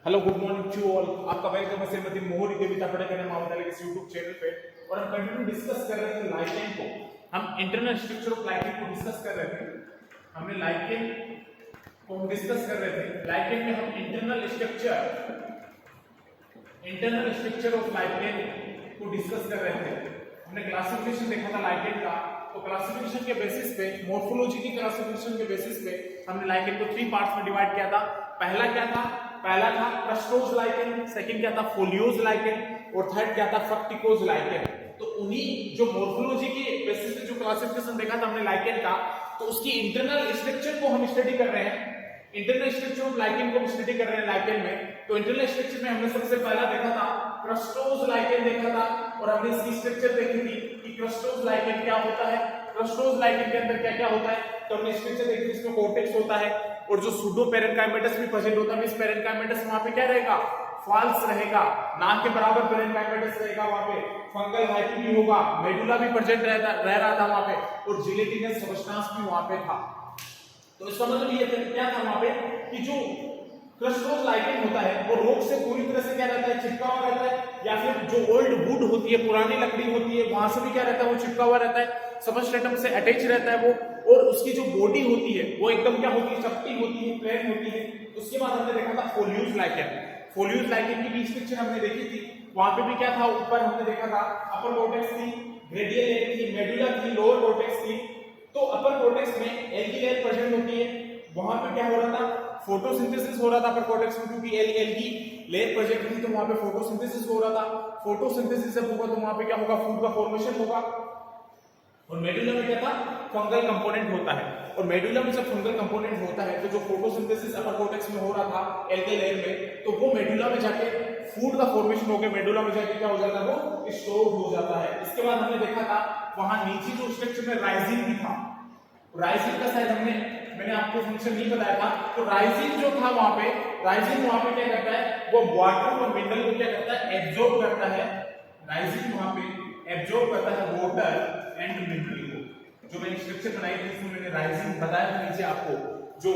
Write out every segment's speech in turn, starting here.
Hello good morning to all. आपका welcome है श्रीमती मोहरी देवी तापड़े महाविद्यालय के यूट्यूब चैनल पे। और हम कंटिन्यू डिस्कस कर रहे थे लाइकेन को। हम इंटरनल स्ट्रक्चर ऑफ लाइकेन को डिस्कस कर रहे थे। हमने लाइकेन को हम डिस्कस कर रहे थे। लाइकेन में हम इंटरनल स्ट्रक्चर ऑफ लाइकेन को डिस्कस कर रहे थे। हमने क्लासिफिकेशन देखा था लाइकेन का। तो क्लासिफिकेशन के बेसिस पे, मोर्फोलॉजी की क्लासिफिकेशन के बेसिस पे हमने लाइकेन को 3 पार्ट्स में डिवाइड किया था। पहला था क्रस्टोज लाइकेन, सेकंड क्या था फोलियोज लाइकेन, और थर्ड क्या था फ्रक्टिकोज लाइकेन। तो उन्हीं जो मोर्फोलॉजी के बेसिस पे जो क्लासिफिकेशन देखा था हमने लाइकेन का, तो उसकी इंटरनल स्ट्रक्चर को हम स्टडी कर रहे हैं। इंटरनल स्ट्रक्चर ऑफ लाइकेन को हम स्टडी कर रहे हैं लाइकेन में। तो इंटरनल स्ट्रक्चर में हमने सबसे पहला देखा था क्रस्टोज लाइकेन देखा था, और हमने इसकी स्ट्रक्चर देखी थी कि क्रस्टोज लाइकेन क्या होता है, क्रस्टोज लाइकेन के अंदर क्या क्या होता है। तो हमने स्ट्रक्चर देखी थी, इसमें कॉर्टेक्स होता है और जो सूडो पेरेन्काइमेटस भी प्रेजेंट होता है। इस पेरेन्काइमेटस वहां पे क्या रहेगा, फॉल्स रहेगा, ना के बराबर पेरेन्काइमेटस रहेगा। वहां पे फंगल हाइफी भी होगा, मेडुला भी प्रेजेंट रह रहा था वहां पे, और जिलेटिनस सबस्टेंस भी वहां पे था। तो इसका मतलब ये क्या था वहां पे कि जो क्रस्टोज लाइकेन होता है वो रोग से पूरी तरह से क्या रहता है, चिपका हुआ रहता है, या फिर जो ओल्ड वुड होती है, पुरानी लकड़ी होती है, वहां से भी क्या रहता है, वो चिपका हुआ रहता है, सबस्ट्रेटम से अटैच रहता है वो। और उसकी जो बॉडी होती है वो एकदम क्या होती है, चपटी होती है, प्लेन होती है। उसके बाद हमने देखा था फोलियोज लाइकेन। फोलियोज लाइकेन की भी स्ट्रक्चर हमने देखी थी। वहां पे भी क्या था, ऊपर हमने देखा था अपर कॉर्टेक्स थी, रेडियल लेयर थी, मेडुला थी, लोअर कॉर्टेक्स थी। तो अपर कॉर्टेक्स में एल्गी लेयर प्रेजेंट होती है। वहां पे क्या हो रहा था, फोटोसिंथेसिस हो रहा था अपर कॉर्टेक्स में, क्योंकि एल्गी लेयर प्रेजेंट थी। तो वहां पे फोटोसिंथेसिस हो रहा था। फोटोसिंथेसिस जब होगा तो वहां पे क्या होगा, फूड का फॉर्मेशन होगा। और मेडुला में क्या था, फंगल कंपोनेंट होता है। और मेडुला में जब फंगल कंपोनेंट होता है तो जो फोटोसिंथेसिस अपर कॉर्टेक्स में हो रहा था एल्गी लेयर में, तो वो मेडुला में जाके फूड का फॉर्मेशन होकर मेडुला में जाके क्या हो जाता है, वो स्टोर हो जाता है। इसके बाद हमने देखा था वहां नीचे जो स्ट्रक्चर में राइजिन भी था। राइजिन का शायद मैंने आपको फंक्शन नहीं बताया था। तो राइजिन जो था वहां पे, राइजिन वहां पे क्या करता है, वो वाटर और मिनरल को क्या करता है, एब्जॉर्ब करता है। राइजिन वहां पे एब्जॉर्ब करता है वाटर एंड मिनरल को। जो मैंने स्ट्रक्चर बनाई थी उसमें मैंने राइजिन बताया था नीचे आपको, जो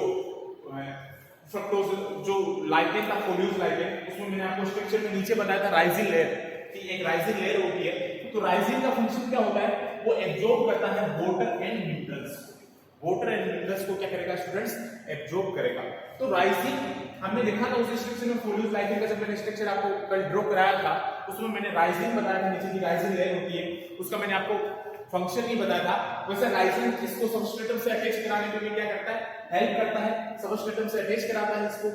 फ्रक्टोज जो लाइकेन था फोलियोज लाइकेन, उसमें मैंने आपको स्ट्रक्चर में नीचे बताया था राइजिन लेयर कि एक राइजिन लेयर होती है। तो राइजिन का फंक्शन क्या होता है, वो एब्जॉर्ब करता है water and minerals. Water and minerals को क्या करेगा स्टूडेंट्स, एब्जॉर्ब करेगा। तो राइजिन हमने देखा था उस स्ट्रक्चर में फोलियोज लाइकेन का। जब मैंने स्ट्रक्चर आपको कल ड्रॉ कराया था उसमें मैंने राइजिन बताया था, नीचे की राइजिन लेयर होती है, उसका मैंने आपको फंक्शन नहीं बताया था। वैसे राइजिन इसको सबस्ट्रेटम से अटैच कराने में भी क्या करता है, हेल्प करता है। सबस्ट्रेटम से अटैच कराता है इसको,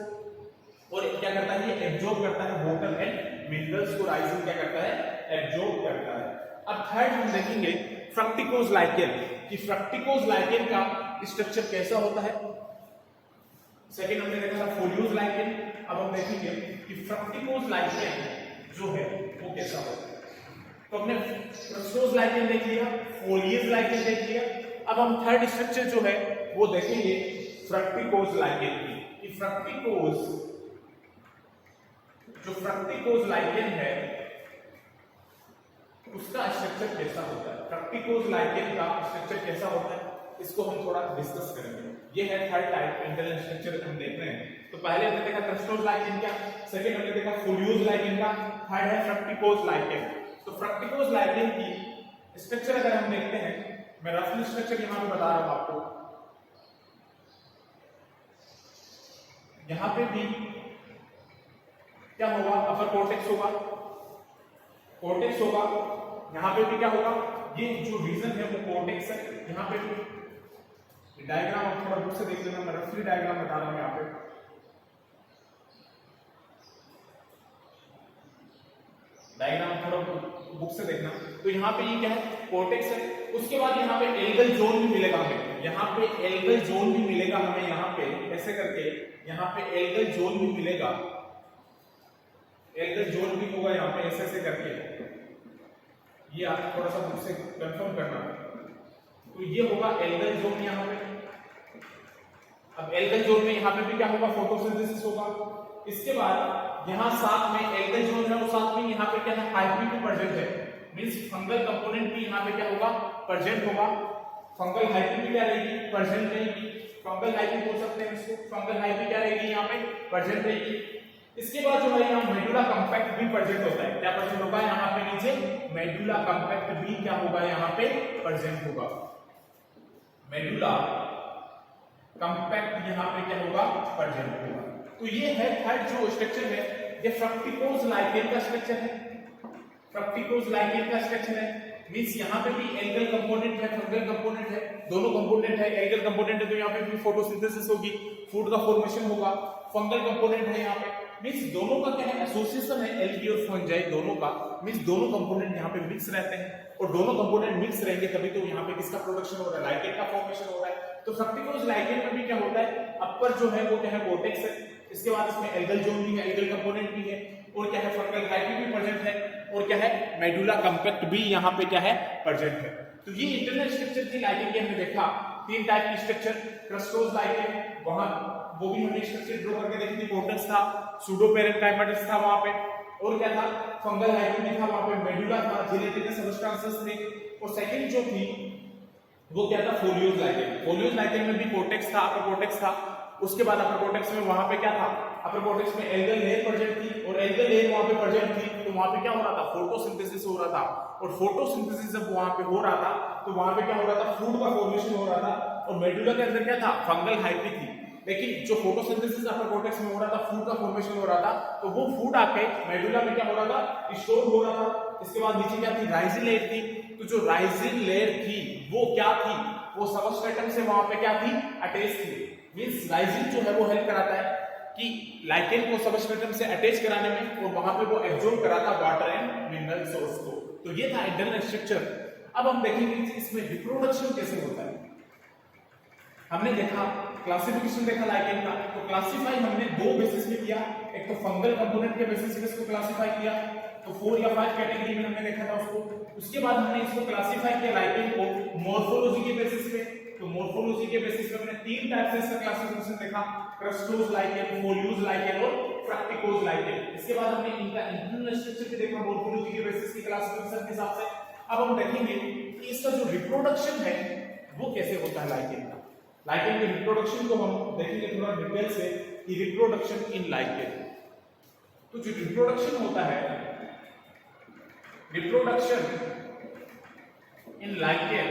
और क्या करता है, ये एब्जॉर्ब करता है वाटर एंड मिनरल्स को। राइजिन क्या करता है, एब्जॉर्ब करता है। अब थर्ड हम देखेंगे फ्रक्टिकोज लाइकेन, कि फ्रक्टिकोज लाइकेन का स्ट्रक्चर कैसा होता है। सेकंड हमने देखा था फोलियोज लाइकेन। अब हम देखेंगे कि फ्रक्टिकोज लाइकेन जो है वो कैसा होता है। तो हमने क्रस्टोज लाइकेन देख लिया, फोलियोज लाइकेन देख लिया। अब हम थर्ड स्ट्रक्चर जो है वो देखेंगे फ्रक्टिकोज लाइकेन की, कि फ्रक्टिकोज लाइकेन है उसका स्ट्रक्चर कैसा होता है। फ्रक्टिकोज लाइकेन का स्ट्रक्चर कैसा होता है, इसको हम थोड़ा डिस्कस करेंगे। ये है थर्ड टाइप इंटरनल स्ट्रक्चर हम देख रहे हैं। तो पहले हमने देखा क्रस्टोज लाइकेन का, सेकंड हमने देखा फोलियोज लाइकेन का, थर्ड है फ्रक्टिकोज लाइकेन। तो फ्रक्टिकोज लाइकेन की स्ट्रक्चर अगर हम देखते हैं, मैं रफली स्ट्रक्चर यहां पे बता रहा हूं आपको। यहां पे भी क्या होगा, अपर कॉर्टेक्स होगा, यहां पे भी क्या होगा, ये जो रीजन है वो कॉर्टेक्स है। यहां पे भी डायग्राम आप थोड़ा बुक से देख लेना, मैं रफली डायग्राम बता रहा हूं यहां पे। डायग्राम थोड़ा बुक से देखना। तो यहाँ पे ये क्या है, कॉर्टेक्स है। उसके बाद यहाँ पे एल्गल जोन भी मिलेगा हमें, यहाँ पे एल्गल जोन भी मिलेगा हमें, यहाँ पे ऐसे करके यहाँ पे एल्गल जोन भी मिलेगा, एल्गल जोन भी होगा यहाँ पे ऐसे करके। ये आप थोड़ा सा बुक से कंफर्म करना। तो ये होगा एल्गल जोन यहाँ पे। अब एल्गल जोन में यहाँ पे भी क्या होगा, फोटोसिंथेसिस होगा। इसके बाद यहाँ साथ में एल्गल जोन है, और साथ में यहाँ पे क्या है, हाइफी भी प्रेजेंट है, मींस फंगल कंपोनेंट भी यहाँ पे क्या होगा, प्रेजेंट होगा। फंगल हाइफी भी क्या रहेगी, प्रेजेंट रहेगी। फंगल हाइफी बोल सकते हैं इसको, फंगल हाइफी क्या रहेगी यहाँ पे, प्रेजेंट रहेगी। इसके बाद जो है यहाँ मेडुला कॉम्पैक्ट भी प्रेजेंट होता है। क्या प्रेजेंट होगा यहाँ पे नीचे? मेडुला कॉम्पैक्ट भी क्या होगा यहाँ पे प्रेजेंट होगा। मेडुला कॉम्पैक्ट यहाँ पे क्या होगा प्रेजेंट होगा। तो ये है थर्ड जो स्ट्रक्चर है, ये फ्रक्टिकोज लाइकेन का स्ट्रक्चर है। फ्रक्टिकोज लाइकेन का स्ट्रक्चर है, मींस यहाँ पे भी एल्गल कंपोनेंट है, फंगल कंपोनेंट है, दोनों कंपोनेंट है। एल्गल कंपोनेंट है तो यहाँ पे भी फोटोसिंथेसिस होगी, फूड का फॉर्मेशन होगा। फंगल कंपोनेंट है यहाँ पे, मींस दोनों का क्या है एसोसिएशन है, एल्गी और फंजाई दोनों का, मींस दोनों कंपोनेंट यहाँ पे मिक्स रहते हैं। और दोनों कंपोनेंट मिक्स रहेंगे तभी तो यहाँ पे किसका प्रोडक्शन हो रहा है? लाइकेन का फॉर्मेशन हो रहा है। तो फ्रक्टिकोज लाइकेन में भी क्या होता है, अपर जो है वो क्या है कोर्टेक्स है, इसके बाद इसमें एल्गल जोन भी है, एल्गल कंपोनेंट भी है, और क्या है फंगल हाइफी भी प्रेजेंट है, और क्या है मेडुला कॉम्पैक्ट भी यहाँ पे क्या है प्रेजेंट है। तो ये इंटरनल स्ट्रक्चर थी लाइकेन की। हमने देखा तीन टाइप की स्ट्रक्चर, क्रस्टोज लाइकेन, वहां वो भी हमने स्ट्रक्चर ड्रॉ करके देखी थी, कोर्टेक्स था, सूडो पैरेंकाइमेटिस था वहां पे, और क्या था फंगल हाइफी भी था वहां पे, मेडुला था, जेलेटिनस सबस्टेंसेस थे, और सेकंड जो थी वो क्या था फोलियोज लाइकेन। फोलियोज लाइकेन में भी कोर्टेक्स था, अपर कोर्टेक्स था। उसके बाद अपर कोर्टेक्स में वहां पे क्या था, अपर कोर्टेक्स में एल्गल लेयर प्रेजेंट थी, और एल्गल लेयर वहां पे प्रेजेंट थी, तो वहां पे क्या हो रहा था फोटोसिंथेसिस हो रहा था, और फोटोसिंथेसिस जब वहां पे हो रहा था तो वहां पे क्या हो रहा था फूड का फॉर्मेशन हो रहा था, और मेडुला के अंदर क्या था फंगल हाइफी थी। लेकिन जो फोटोसिंथेसिस अपर कोर्टेक्स में हो रहा था, फूड का फॉर्मेशन हो रहा था, तो वो फूड आके मेडुला में क्या हो रहा था स्टोर हो रहा था। इसके बाद नीचे क्या थी राइजिन लेयर थी, तो जो राइजिन लेयर थी वो क्या थी, वो सबस्ट्रेटम से वहां पे क्या थी अटैच थी। मींस राइजिन जो है वो हेल्प कराता है कि लाइकेन को सबस्ट्रेटम से अटैच कराने में, और वहां पे वो एब्जॉर्ब कराता वाटर एंड मिनरल सोर्स को। तो ये था इंटरनल स्ट्रक्चर। अब हम देखेंगे इसमें रिप्रोडक्शन कैसे होता है। हमने देखा क्लासिफिकेशन देखा लाइकेन का, तो क्लासिफाई हमने दो बेसिस पे किया, एक तो फंगल कंपोनेंट के बेसिस पे इसको क्लासिफाई किया, तो 4 या 5 कैटेगरी में हमने देखा था उसको। उसके बाद हमने इसको क्लासिफाई किया लाइकेन को मॉर्फोलॉजी के बेसिस पे, तो मॉर्फोलॉजी के बेसिस पे हमने तीन टाइप से इसका क्लासिफिकेशन देखा, क्रस्टोज लाइकेन, फोलियोज लाइकेन और फ्रक्टिकोज लाइकेन। इसके बाद हमने इनका इंटरनल स्ट्रक्चर भी देखा मॉर्फोलॉजी के बेसिस की क्लासिफिकेशन के हिसाब से। अब हम देखेंगे कि इसका जो रिप्रोडक्शन है वो कैसे होता है लाइकेन का। लाइकेन के रिप्रोडक्शन को हम देखेंगे थोड़ा डिटेल से कि रिप्रोडक्शन इन लाइकेन। तो जो रिप्रोडक्शन होता है, रिप्रोडक्शन इन लाइकेन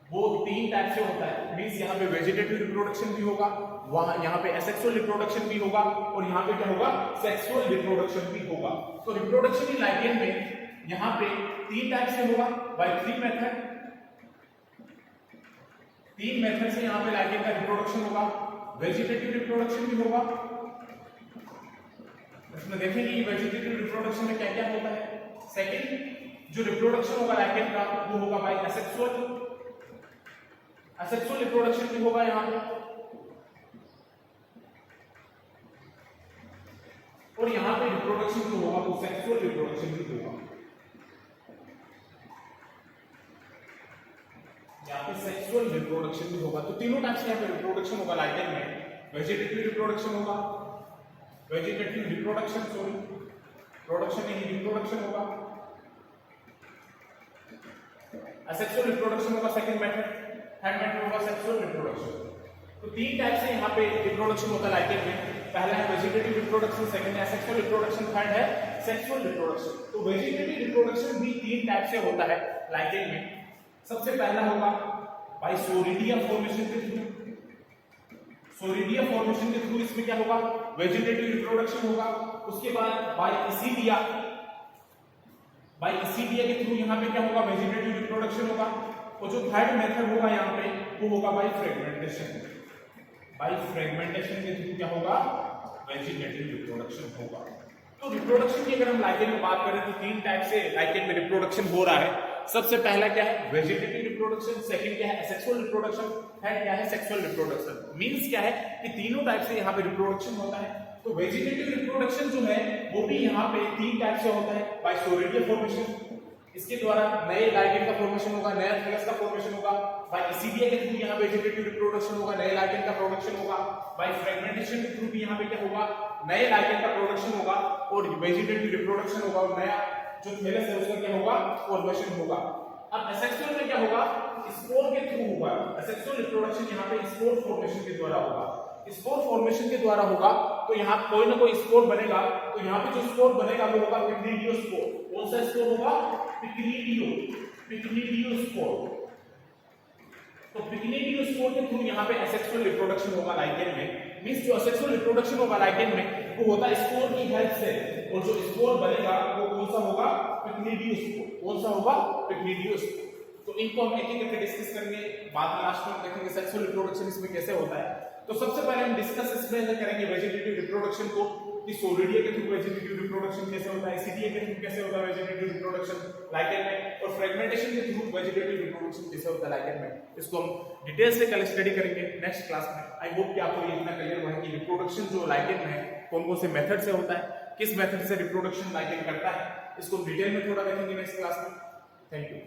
वो तीन टाइप से होता है। मींस यहाँ पे वेजिटेटिव रिप्रोडक्शन भी होगा, वहां यहाँ पे एसेक्सुअल रिप्रोडक्शन भी होगा, और यहाँ पे क्या होगा सेक्सुअल रिप्रोडक्शन भी होगा। तो रिप्रोडक्शन इन लाइकेन में यहाँ पे तीन टाइप से होगा बाय 3 मेथड। 3 मेथड से यहाँ पे लाइकेन का रिप्रोडक्शन होगा। वेजिटेटिव रिप्रोडक्शन भी होगा, इसमें देखेंगे कि वेजिटेटिव रिप्रोडक्शन में क्या क्या होता है। सेकंड जो रिप्रोडक्शन होगा लाइकेन का वो होगा बाय एसेक्सुअल। एसेक्सुअल रिप्रोडक्शन भी होगा यहाँ पे, और यहाँ पे रिप्रोडक्शन जो होगा वो सेक्सुअल रिप्रोडक्शन भी होगा। यहाँ पे सेक्सुअल रिप्रोडक्शन भी होगा। तो तीनों टाइप से यहाँ पे रिप्रोडक्शन होगा लाइकेन में। वेजिटेटिव रिप्रोडक्शन होगा, वेजिटेटिव रिप्रोडक्शन सॉरी प्रोडक्शन नहीं रिप्रोडक्शन होगा, असेक्सुअल रिप्रोडक्शन होगा सेकंड मेथड, थर्ड मेथड होगा सेक्सुअल रिप्रोडक्शन। तो तीन टाइप से यहाँ पे रिप्रोडक्शन होता है लाइकेन में। पहला है वेजिटेटिव रिप्रोडक्शन, सेकंड है सेक्सुअल रिप्रोडक्शन, थर्ड है सेक्सुअल रिप्रोडक्शन। तो वेजिटेटिव रिप्रोडक्शन भी तीन टाइप से होता है लाइकेन में। सबसे पहला होगा बाय सोरिडिया फॉर्मेशन के थ्रू। सोरिडिया फॉर्मेशन के थ्रू इसमें क्या होगा वेजिटेटिव रिप्रोडक्शन होगा। उसके बाद बाय इसीडिया, बाय इसीडिया के थ्रू यहाँ पे क्या होगा वेजिटेटिव रिप्रोडक्शन होगा। और जो थर्ड मेथड होगा यहाँ पे वो होगा बाय फ्रेगमेंटेशन। बाय फ्रेगमेंटेशन के थ्रू क्या होगा वेजिटेटिव रिप्रोडक्शन होगा। तो रिप्रोडक्शन की अगर हम लाइकेन में बात करें तो तीन टाइप से लाइकेन में रिप्रोडक्शन हो रहा है। सबसे पहला क्या है वेजिटेटिव रिप्रोडक्शन, सेकंड क्या है एसेक्सुअल रिप्रोडक्शन, थर्ड क्या है सेक्सुअल रिप्रोडक्शन। मींस क्या है कि तीनों टाइप से यहाँ पे रिप्रोडक्शन होता है। तो वेजिटेटिव रिप्रोडक्शन जो है वो भी यहाँ पे तीन टाइप से होता है बाय सोरिडिया फॉर्मेशन, इसके द्वारा नए लाइकेन का फॉर्मेशन होगा, नया थैलस का फॉर्मेशन होगा। बाय इसीडिया के थ्रू यहाँ वेजिटेटिव रिप्रोडक्शन होगा, नए लाइकेन का प्रोडक्शन होगा। बाय फ्रेगमेंटेशन के थ्रू भी यहाँ पे क्या होगा नए लाइकेन का प्रोडक्शन होगा, और वेजिटेटिव रिप्रोडक्शन होगा और नया जो थैलस है उसका क्या होगा फॉर्मेशन होगा। अब एसेक्सुअल में क्या होगा स्पोर के थ्रू होगा। एसेक्सुअल रिप्रोडक्शन यहाँ पे स्पोर फॉर्मेशन के द्वारा होगा। स्पोर फॉर्मेशन के द्वारा होगा। तो यहाँ कोई ना कोई स्पोर बनेगा, तो यहाँ पे जो स्पोर बनेगा वो होगा पिक्निडियो स्पोर। कौन सा स्पोर होगा? पिक्निडियो स्पोर। तो पिक्निडियो स्पोर के थ्रू यहाँ पे असेक्सुअल रिप्रोडक्शन होगा लाइकेन में। मींस जो असेक्सुअल रिप्रोडक्शन होगा लाइकेन में वो होता है स्पोर की हेल्प से, और जो स्पोर बनेगा वो कौन सा होगा? पिक्निडियो स्पोर। कौन सा होगा? पिक्निडियो स्पोर। तो इनको हम एक एक करके डिस्कस करेंगे, बाद में लास्ट में देखेंगे सेक्सुअल रिप्रोडक्शन इसमें कैसे होता है। तो सबसे पहले हम डिस्कस इसमें करेंगे वेजिटेटिव रिप्रोडक्शन को, कि सोलिडिया के थ्रू वेजिटेटिव रिप्रोडक्शन कैसे होता है, एसिडिया के थ्रू कैसे होता है वेजिटेटिव रिप्रोडक्शन लाइकेन में, और फ्रेगमेंटेशन के थ्रू वेजिटेटिव रिप्रोडक्शन कैसे होता है लाइकेन में। इसको हम डिटेल से कल स्टडी करेंगे नेक्स्ट क्लास में। आई होप कि आपको ये इतना क्लियर हुआ है कि रिप्रोडक्शन जो लाइकेन में है कौन कौन से मेथड से होता है, किस मेथड से रिप्रोडक्शन लाइकेन करता है, इसको डिटेल में थोड़ा देखेंगे नेक्स्ट क्लास में। Thank you.